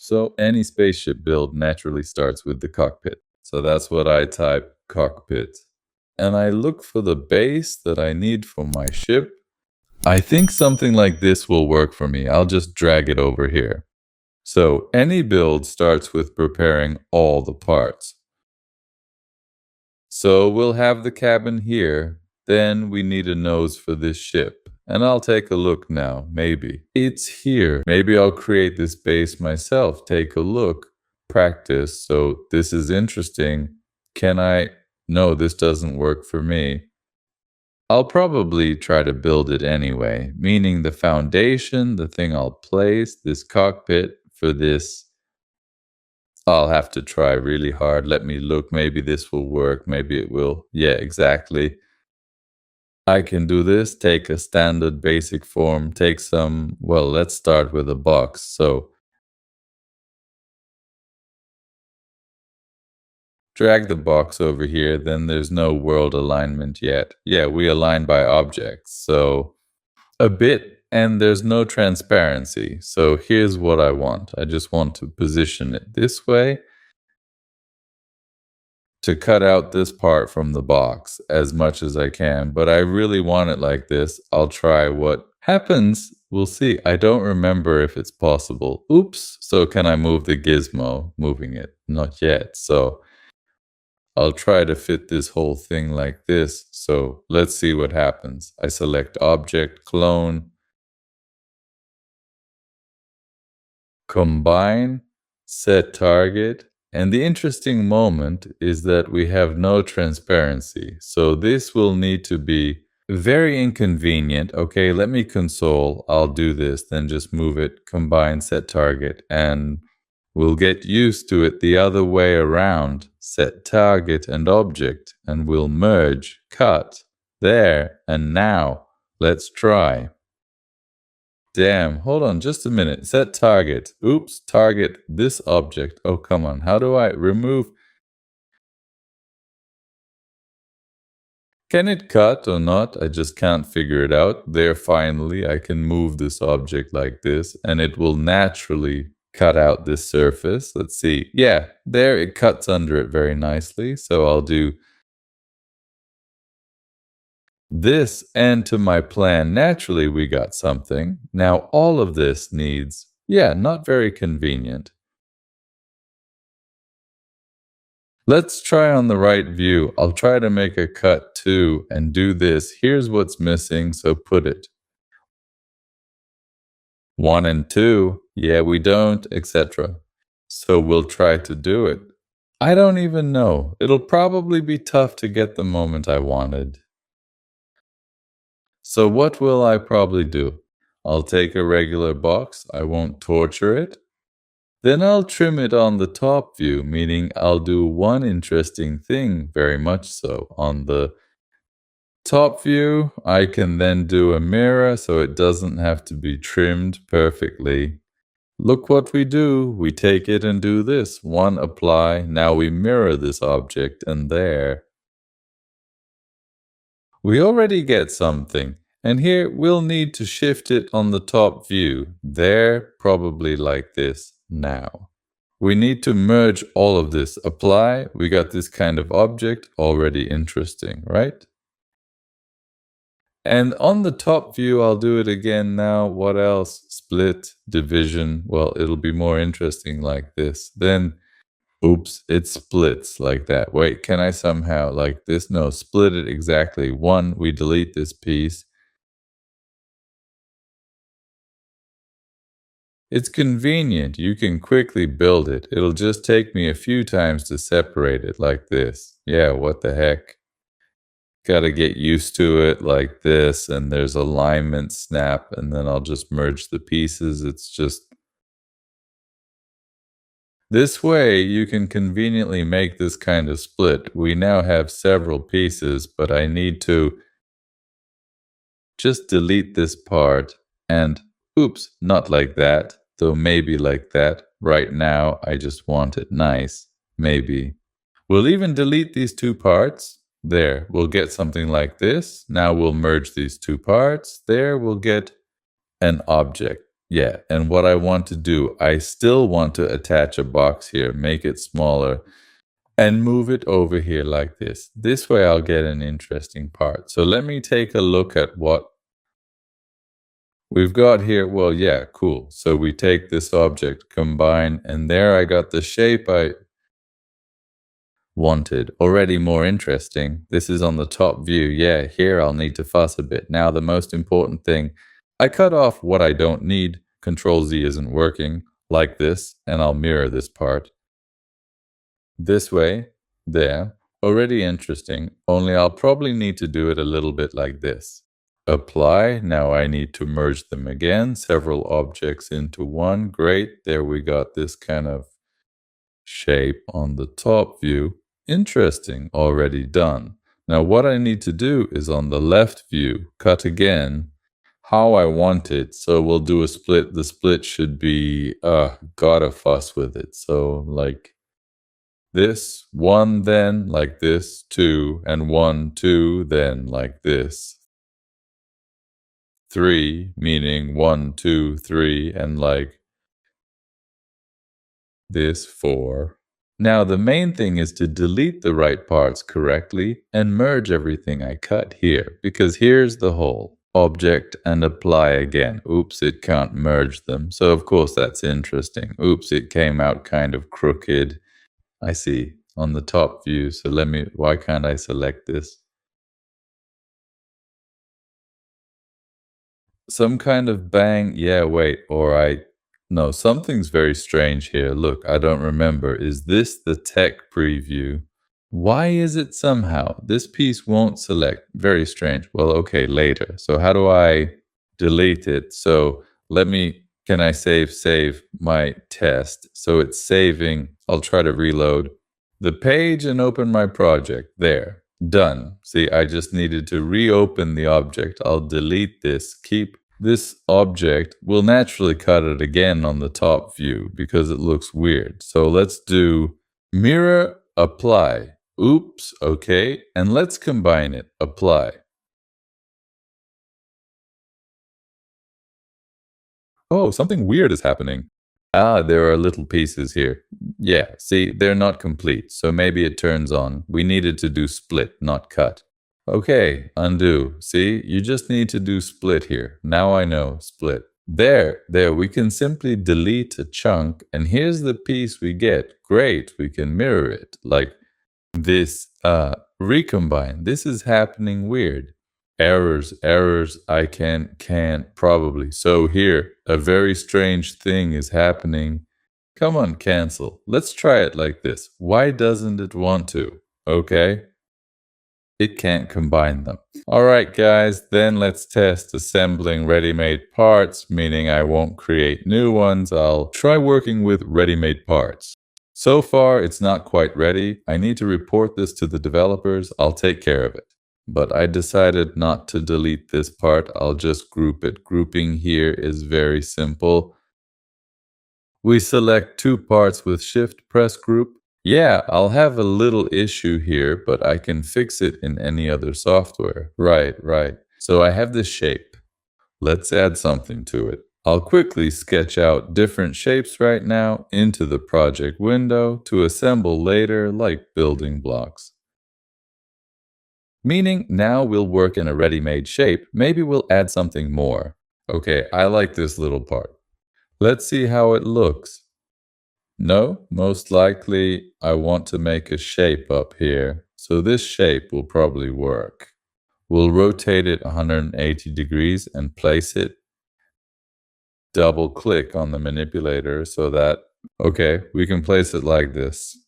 So any spaceship build naturally starts with the cockpit. So that's what I type, cockpit. And I look for the base that I need for my ship. I think something like this will work for me. I'll just drag it over here. So any build starts with preparing all the parts. So we'll have the cabin here. Then we need a nose for this ship. And I'll take a look now, maybe. It's here. Maybe I'll create this base myself. Take a look. Practice. So this is interesting. Can I? No, this doesn't work for me. I'll probably try to build it anyway, meaning the foundation, the thing I'll place, this cockpit for this. I'll have to try really hard. Let me look. Maybe this will work. Maybe it will. Yeah, exactly. I can do this. Take a standard basic form. Take some, well, let's start with a box. So drag the box over here. Then there's no world alignment yet. Yeah, we align by objects. So a bit, and there's no transparency. So here's what I want. I just want to position it this way to cut out this part from the box as much as I can, but I really want it like this. I'll try what happens. We'll see. I don't remember if it's possible. Oops. So can I move the gizmo? Moving it? Not yet. So I'll try to fit this whole thing like this. So let's see what happens. I select object, clone, combine, set target. And the interesting moment is that we have no transparency. So this will need to be very inconvenient. Okay, let me console. I'll do this, then just move it, combine, set target, and we'll get used to it the other way around. Set target and object, and we'll merge, cut, there, and now. Let's try. Damn, hold on just a minute. Set target. Oops, target this object. Oh, come on. How do I remove? Can it cut or not? I just can't figure it out. There, finally, I can move this object like this, and it will naturally cut out this surface. Let's see. Yeah, there it cuts under it very nicely. So I'll do this, and to my plan, naturally we got something. Now all of this needs, yeah, not very convenient. Let's try on the right view. I'll try to make a cut too and do this. Here's what's missing, so put it. 1 and 2, yeah, we don't, etc. So we'll try to do it. I don't even know. It'll probably be tough to get the moment I wanted. So what will I probably do? I'll take a regular box, I won't torture it. Then I'll trim it on the top view, meaning I'll do one interesting thing, very much so. On the top view, I can then do a mirror so it doesn't have to be trimmed perfectly. Look what we do. We take it and do this. One, apply. Now we mirror this object, and there. We already get something, and here we'll need to shift it on the top view. There, probably like this. Now, we need to merge all of this. Apply, we got this kind of object, already interesting, right? And on the top view, I'll do it again now. What else? Split, division. Well, it'll be more interesting like this. Then oops, it splits like that. Wait, can I somehow like this? No, split it exactly. 1, we delete this piece. It's convenient. You can quickly build it. It'll just take me a few times to separate it like this. Yeah, what the heck? Gotta get used to it like this, and there's alignment, snap, and then I'll just merge the pieces. It's just this way, you can conveniently make this kind of split. We now have several pieces, but I need to just delete this part and, oops, not like that, though maybe like that. Right now, I just want it nice, maybe. We'll even delete these 2 parts. There, we'll get something like this. Now we'll merge these 2 parts. There, we'll get an object. Yeah, and what I want to do, I still want to attach a box here, make it smaller, and move it over here like this. This way I'll get an interesting part. So let me take a look at what we've got here. Well, yeah, cool. So we take this object, combine, and there I got the shape I wanted. Already more interesting. This is on the top view. Yeah, here I'll need to fuss a bit. Now the most important thing, I cut off what I don't need. Control Z isn't working, like this, and I'll mirror this part. This way, there. Already interesting, only I'll probably need to do it a little bit like this. Apply. Now I need to merge them again. Several objects into one. Great. There we got this kind of shape on the top view. Interesting. Already done. Now what I need to do is on the left view, cut again how I want it. So we'll do a split. The split should be, gotta fuss with it. So like this, 1, then like this, 2, and 1, 2, then like this. 3, meaning 1, 2, 3, and like this, 4. Now the main thing is to delete the right parts correctly and merge everything I cut here, because here's the hole. Object and apply again. Oops, it can't merge them. So of course that's interesting. Oops, it came out kind of crooked. I see on the top view. So why can't I select this? Some kind of bang. Yeah, wait, no, something's very strange here. Look, I don't remember. Is this the tech preview? Why is it somehow this piece won't select? Very strange. Well, okay, later. So how do I delete it? So can I save my test? So it's saving. I'll try to reload the page and open my project. There, done. See, I just needed to reopen the object. I'll delete this, keep this object. We'll naturally cut it again on the top view because it looks weird. So let's do mirror, apply. Oops, okay. And let's combine it, apply. Oh, something weird is happening. There are little pieces here. Yeah, see, they're not complete, so maybe it turns on. We needed to do split, not cut. Okay, undo. See, you just need to do split here. Now I know, split. There, we can simply delete a chunk, and here's the piece we get. Great, we can mirror it. Like this, recombine. This is happening weird. Errors, I can't probably. So here, a very strange thing is happening. Come on, cancel. Let's try it like this. Why doesn't it want to? Okay. It can't combine them. All right, guys, then let's test assembling ready-made parts, meaning I won't create new ones. I'll try working with ready-made parts. So far, it's not quite ready. I need to report this to the developers. I'll take care of it. But I decided not to delete this part. I'll just group it. Grouping here is very simple. We select 2 parts with Shift, press group. Yeah, I'll have a little issue here, but I can fix it in any other software. Right. So I have this shape. Let's add something to it. I'll quickly sketch out different shapes right now into the project window to assemble later like building blocks. Meaning now we'll work in a ready-made shape. Maybe we'll add something more. Okay, I like this little part. Let's see how it looks. No, most likely I want to make a shape up here. So this shape will probably work. We'll rotate it 180 degrees and place it. Double click on the manipulator so that, okay, we can place it like this.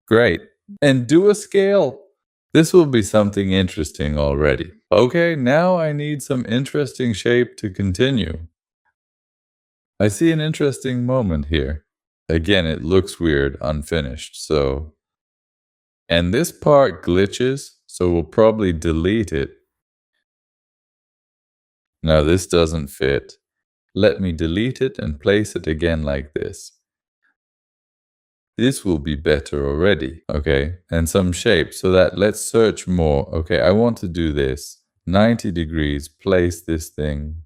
Great. And do a scale. This will be something interesting already. Okay, now I need some interesting shape to continue. I see an interesting moment here. Again, it looks weird, unfinished, so... And this part glitches, so we'll probably delete it. Now this doesn't fit. Let me delete it and place it again like this. This will be better already, okay? And some shape, so that let's search more. Okay, I want to do this. 90 degrees, place this thing.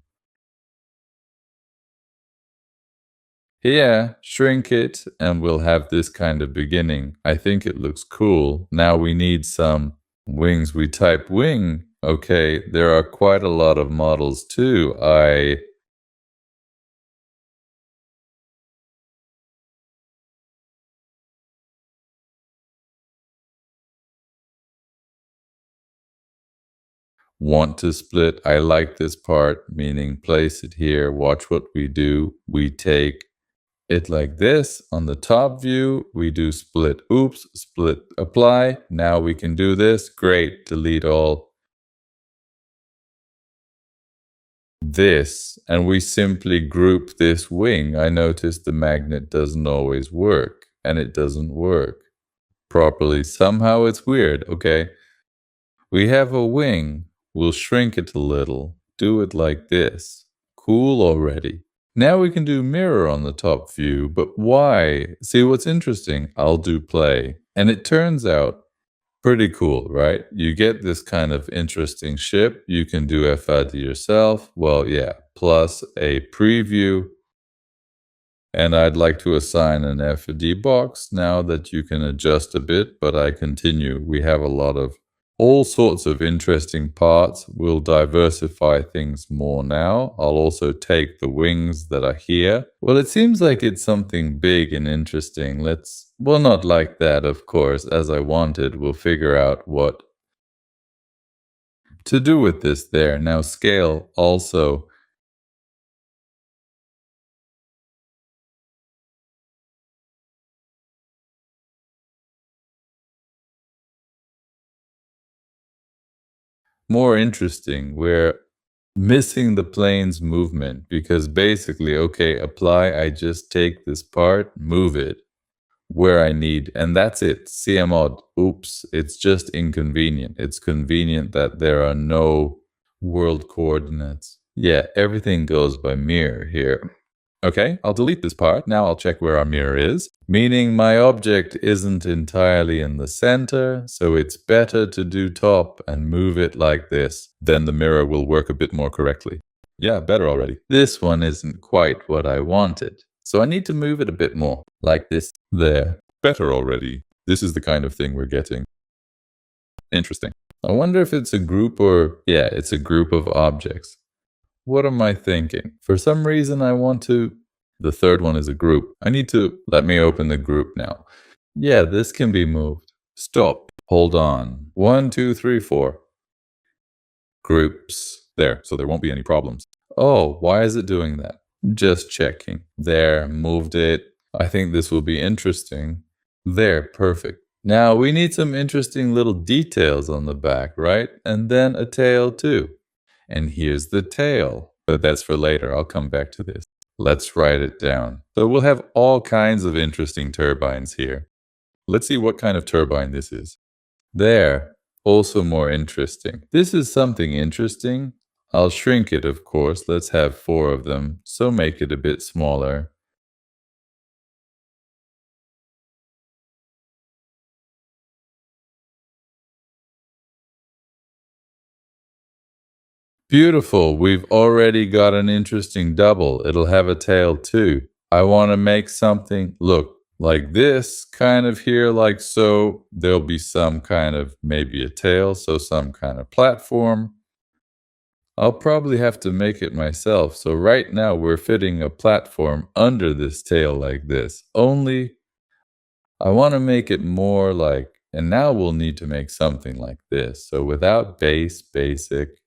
Here, shrink it, and we'll have this kind of beginning. I think it looks cool. Now we need some wings. We type wing. Okay, there are quite a lot of models too. I want to split. I like this part, meaning place it here. Watch what we do. We take it like this. On the top view, we do split. Oops, split apply. Now we can do this. Great, delete all this. And we simply group this wing. I noticed the magnet doesn't always work, and it doesn't work properly. Somehow it's weird. Okay. We have a wing. We'll shrink it a little. Do it like this. Cool already. Now we can do mirror on the top view, but why? See what's interesting? I'll do play. And it turns out pretty cool, right? You get this kind of interesting ship. You can do FID yourself. Well, yeah, plus a preview. And I'd like to assign an FD box now that you can adjust a bit, but I continue. We have a lot of all sorts of interesting parts. We'll diversify things more now. I'll also take the wings that are here. Well, it seems like it's something big and interesting. Well, not like that, of course, as I wanted. We'll figure out what to do with this there. Now, scale also. More interesting. We're missing the plane's movement because basically, okay, apply, I just take this part, move it where I need, and that's it. CMOD. Oops, it's just inconvenient. It's convenient that there are no world coordinates. Yeah, everything goes by mirror here. Okay, I'll delete this part. Now I'll check where our mirror is, meaning my object isn't entirely in the center, so it's better to do top and move it like this. Then the mirror will work a bit more correctly. Yeah, better already. This one isn't quite what I wanted, so I need to move it a bit more, like this. There. Better already. This is the kind of thing we're getting. Interesting. I wonder if it's a group or... yeah, it's a group of objects. What am I thinking? For some reason, I want to... the third one is a group. I need to... let me open the group now. Yeah, this can be moved. Stop. Hold on. 1, 2, 3, 4. Groups. There, so there won't be any problems. Oh, why is it doing that? Just checking. There, moved it. I think this will be interesting. There, perfect. Now we need some interesting little details on the back, right? And then a tail too. And here's the tail. But that's for later. I'll come back to this. Let's write it down. So we'll have all kinds of interesting turbines here. Let's see what kind of turbine this is. There. Also more interesting. This is something interesting. I'll shrink it, of course. Let's have 4 of them. So make it a bit smaller. Beautiful. We've already got an interesting double. It'll have a tail too. I want to make something look like this kind of here, like so. There'll be some kind of maybe a tail, so some kind of platform. I'll probably have to make it myself. So right now we're fitting a platform under this tail like this. Only I want to make it more like, and now we'll need to make something like this. So without base, basic,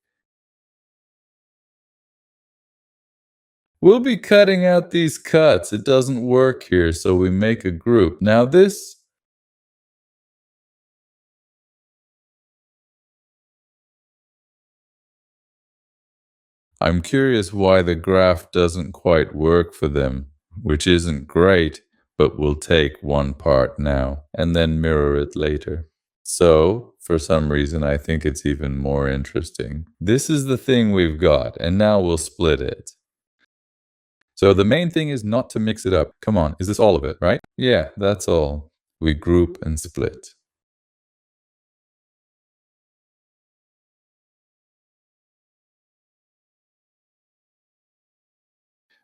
we'll be cutting out these cuts. It doesn't work here, so we make a group. Now this, I'm curious why the graph doesn't quite work for them, which isn't great, but we'll take one part now and then mirror it later. So, for some reason, I think it's even more interesting. This is the thing we've got, and now we'll split it. So the main thing is not to mix it up. Come on, is this all of it, right? Yeah, that's all. We group and split.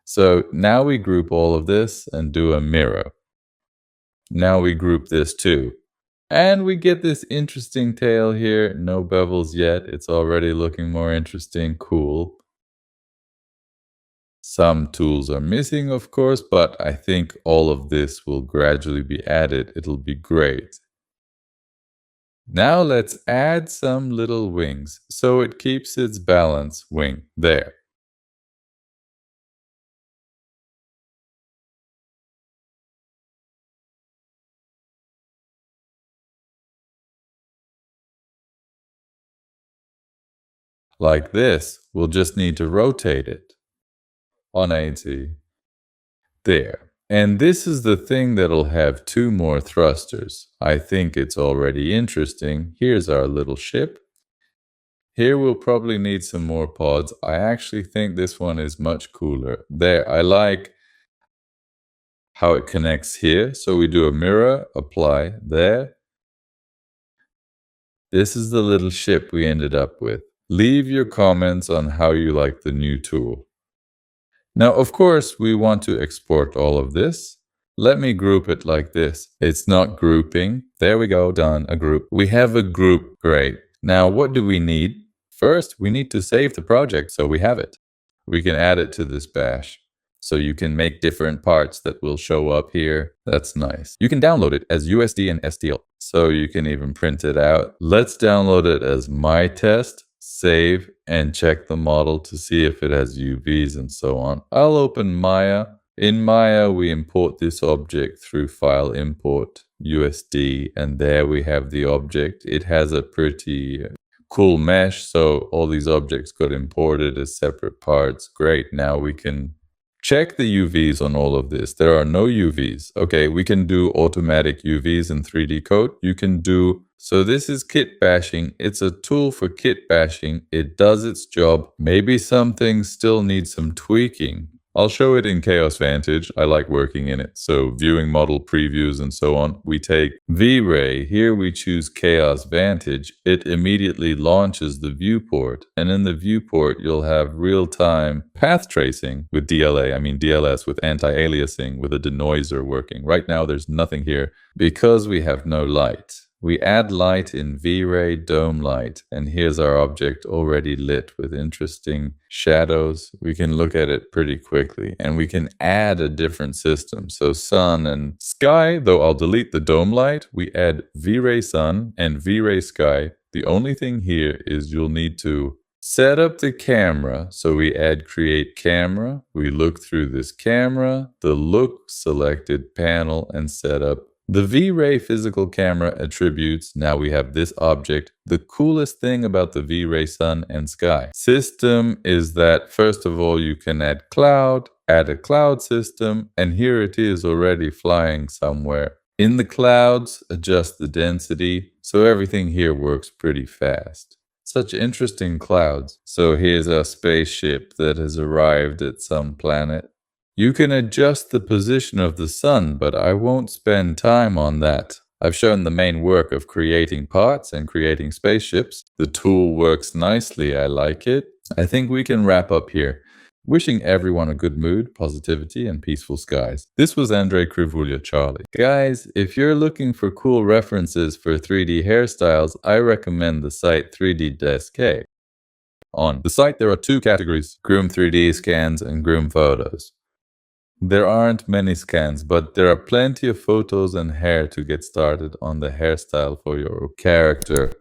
So now we group all of this and do a mirror. Now we group this too. And we get this interesting tail here. No bevels yet. It's already looking more interesting. Cool. Some tools are missing, of course, but I think all of this will gradually be added. It'll be great. Now let's add some little wings so it keeps its balance. Wing there. Like this. We'll just need to rotate it. 180. There. And this is the thing that'll have 2 more thrusters. I think it's already interesting. Here's our little ship. Here we'll probably need some more pods. I actually think this one is much cooler. There, I like how it connects here. So we do a mirror, apply there. This is the little ship we ended up with. Leave your comments on how you like the new tool. Now, of course, we want to export all of this. Let me group it like this. It's not grouping. There we go, done, a group. We have a group, great. Now, what do we need? First, we need to save the project so we have it. We can add it to this bash. So you can make different parts that will show up here. That's nice. You can download it as USD and STL. So you can even print it out. Let's download it as my test. Save and check the model to see if it has UVs and so on. I'll open Maya. In Maya, we import this object through file import USD, and there we have the object. It has a pretty cool mesh, so all these objects got imported as separate parts. Great, now we can check the UVs on all of this. There are no UVs. Okay, we can do automatic UVs in 3D code. You can do, so this is Kitbashing. It's a tool for Kitbashing. It does its job. Maybe some things still need some tweaking. I'll show it in Chaos Vantage. I like working in it. So viewing model previews and so on. We take V-Ray. Here we choose Chaos Vantage. It immediately launches the viewport. And in the viewport, you'll have real-time path tracing with DLA. I mean DLS with anti-aliasing with a denoiser working. Right now, there's nothing here because we have no light. We add light in V-Ray Dome Light, and here's our object already lit with interesting shadows. We can look at it pretty quickly, and we can add a different system. So sun and sky, though I'll delete the dome light, we add V-Ray sun and V-Ray sky. The only thing here is you'll need to set up the camera. So we add create camera. We look through this camera, the look selected panel, and set up the V-Ray physical camera attributes. Now we have this object. The coolest thing about the V-Ray sun and sky system is that, first of all, you can add a cloud system, and here it is already flying somewhere. In the clouds, adjust the density, so everything here works pretty fast. Such interesting clouds. So here's our spaceship that has arrived at some planet. You can adjust the position of the sun, but I won't spend time on that. I've shown the main work of creating parts and creating spaceships. The tool works nicely, I like it. I think we can wrap up here. Wishing everyone a good mood, positivity, and peaceful skies. This was Andrei Krivulya, Charlie. Guys, if you're looking for cool references for 3D hairstyles, I recommend the site 3D-K. On the site, there are 2 categories, Groom 3D scans and Groom photos. There aren't many scans, but there are plenty of photos and hair to get started on the hairstyle for your character.